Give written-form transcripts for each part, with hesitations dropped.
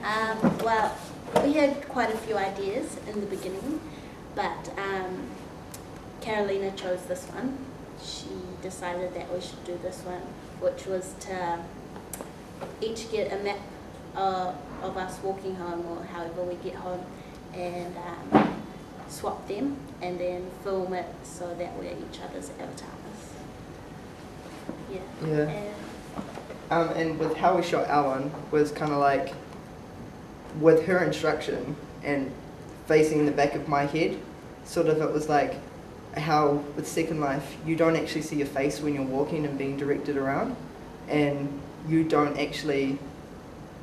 Well, we had quite a few ideas in the beginning, but Carolina chose this one. She decided that we should do this one, which was to each get a map of us walking home or however we get home, and swap them and then film it so that we're each other's avatars. Yeah. And with how we shot our one was kind of like with her instruction and facing the back of my head, sort of it was like how with Second Life you don't actually see your face when you're walking and being directed around, and you don't actually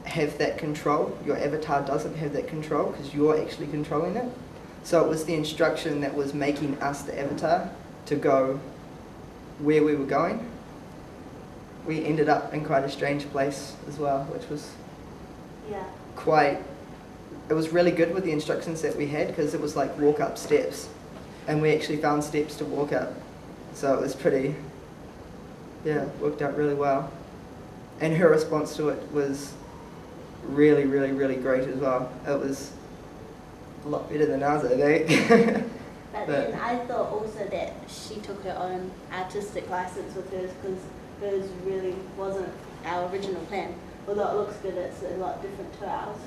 have that control. Your avatar doesn't have that control because you're actually controlling it. So it was the instruction that was making us the avatar to go where we were going. We ended up in quite a strange place as well, which was it was really good with the instructions that we had, because it was like walk up steps, and we actually found steps to walk up. So it was pretty, worked out really well. And her response to it was really, really, really great as well. It was a lot better than ours, I think. But then I thought also that she took her own artistic license with hers, because hers really wasn't our original plan. Although it looks good, it's a lot different to ours.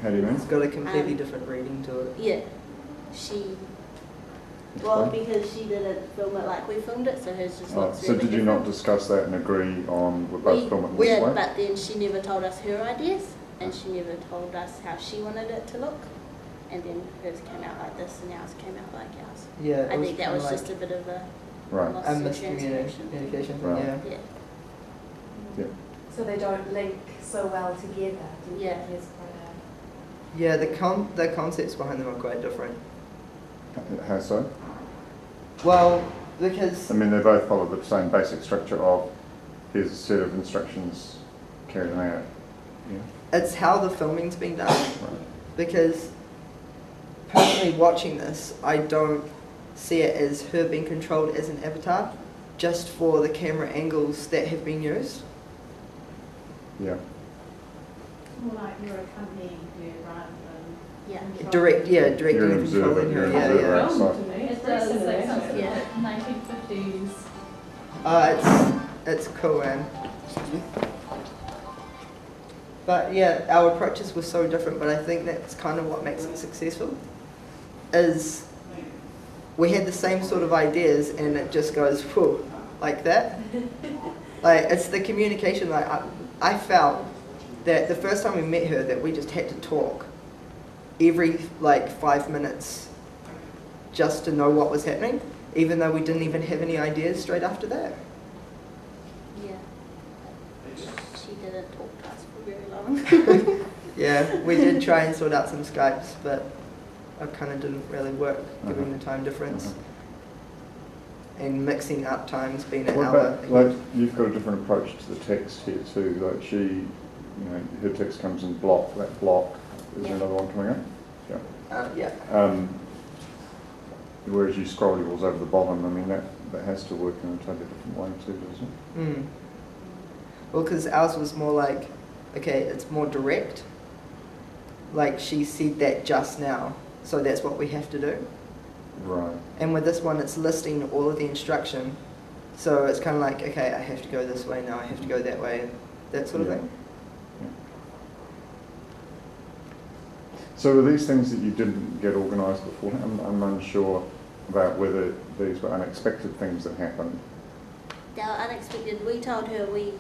How do you mean? It's got a completely different reading to it. Yeah. Because she didn't film it like we filmed it, so hers just looks so really did you not discuss that and agree on we're both filming this way? But then she never told us her ideas, and she never told us how she wanted it to look. And then hers came out like this, and ours came out like ours. Yeah, I think that was just a bit of a loss in miscommunication. Right. Yeah. So they don't link so well together. Yeah, the concepts behind them are quite different. How so? Well, because I mean, they both follow the same basic structure of here's a set of instructions, carry them out. Yeah. It's how the filming's been done. Right. Because personally watching this, I don't see it as her being controlled as an avatar, just for the camera angles that have been used. Yeah. More like you're accompanying her rather than Directing and You're controlling her. observer, It does like something 1950s. It's cool, and but yeah, our approaches were so different. But I think that's kind of what makes it successful. Is we had the same sort of ideas, and it just goes whew, like that. Like it's the communication. Like I felt that the first time we met her, that we just had to talk every 5 minutes just to know what was happening, even though we didn't even have any ideas straight after that. Yeah. She didn't talk to us for very long. Yeah, we did try and sort out some Skypes, but it kind of didn't really work, given the time difference. And mixing up times being an hour. Like you've got a different approach to the text here too. Like she, her text comes in block. That block is another one coming up. Whereas you scroll yours over the bottom. I mean that has to work in a totally different way too, doesn't it? Well, because ours was more like, okay, it's more direct. Like she said that just now, so that's what we have to do. Right. And with this one, it's listing all of the instruction. So it's kind of like, okay, I have to go this way now, I have to go that way, that sort of thing. Yeah. So were these things that you didn't get organised before? I'm unsure about whether these were unexpected things that happened. They were unexpected. We told her, we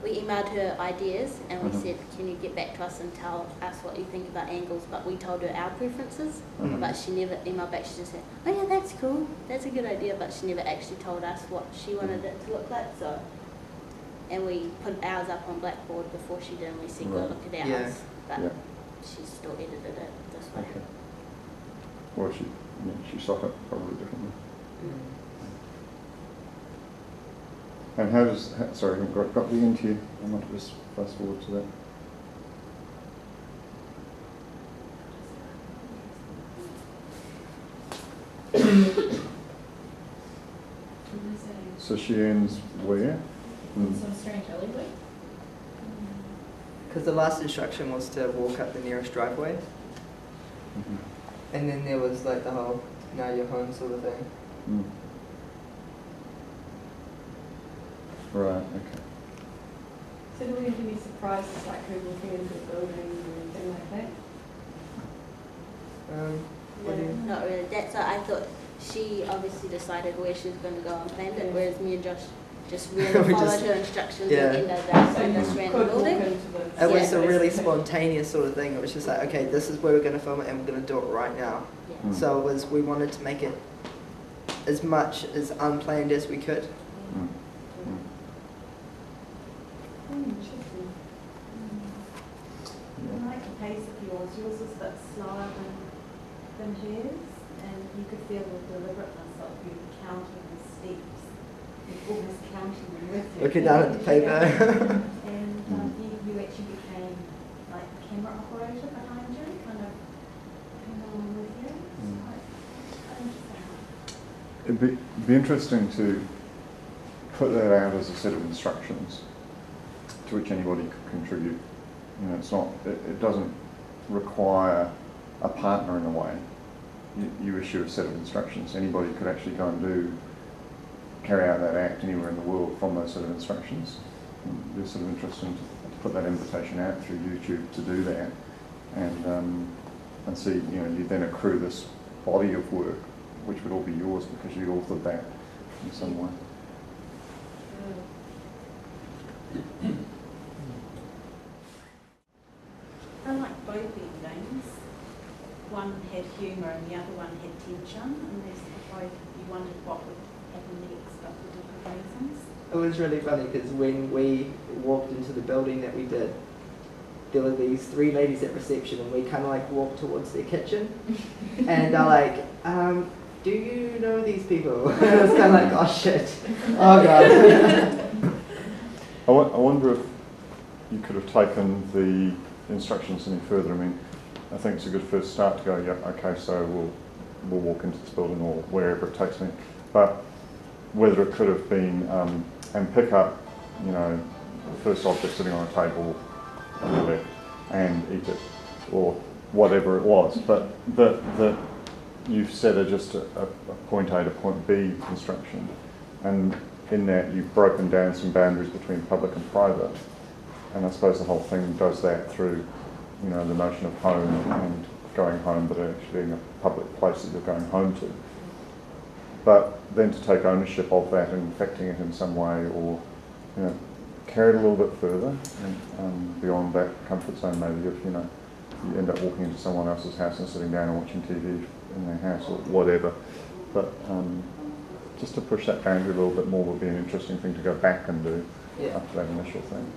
emailed her ideas, and we said, can you get back to us and tell us what you think about angles? But we told her our preferences, but she never emailed back. She just said, oh yeah, that's cool, that's a good idea, but she never actually told us what she wanted it to look like. So, and we put ours up on Blackboard before she did, and we said, go look at ours. But she still edited it this way. Okay. Well, she saw it probably differently. And how does, sorry, I haven't got the end here. I might just fast forward to that. So she ends where? Some strange alleyway. because the last instruction was to walk up the nearest driveway, Mhm. and then there was like the whole now you're home sort of thing. Mm. Right, okay. So do we have any surprises like her walking into the building or anything like that? What do you? Not really. That's why I thought she obviously decided where she was going to go and planned it, whereas me and Josh just really We followed just- her instructions yeah. and ended up So in you this could random walk building. into the... It was Yeah. a really spontaneous sort of thing. It was just like, okay, this is where we're going to film it, and we're going to do it right now. Yeah. Mm. So it was, we wanted to make it as much as unplanned as we could. Mm. Mm. Interesting. I like the pace of yours. Yours was a bit slower than hers, and you could feel the deliberateness of you counting the steps. You're almost counting them with you. Looking down at the paper. And you actually became like the camera operator behind you, kind of coming along with you. It's quite interesting. It'd be interesting to put that out as a set of instructions to which anybody could contribute. You know, it's not, it doesn't require a partner in a way. You issue a set of instructions. Anybody could actually go and carry out that act anywhere in the world from those set of instructions. And it's sort of interesting to put that invitation out through YouTube to do that, and see, you know, you then accrue this body of work, which would all be yours because you authored that in some way. I like both endings. One had humour and the other one had tension, and there's both, you wondered what would happen next, but for different reasons. It was really funny because when we walked into the building that we did, there were these 3 ladies at reception, and we kind of like walked towards their kitchen, and they're like, do you know these people? And I was kind of like, oh shit, oh god. I wonder if you could have taken the instructions any further. I mean, I think it's a good first start to go, yeah, okay, so we'll walk into this building or wherever it takes me. But whether it could have been, and pick up, you know, the first object sitting on a table on the left and eat it, or whatever it was. But that you've set just a point A to point B instruction, and in that you've broken down some boundaries between public and private. And I suppose the whole thing does that through, you know, the notion of home and going home, but actually being a public place that you're going home to. But then to take ownership of that and affecting it in some way, or, you know, carry it a little bit further and beyond that comfort zone. Maybe if, you know, you end up walking into someone else's house and sitting down and watching TV in their house or whatever. But just to push that boundary a little bit more would be an interesting thing to go back and do after that initial thing.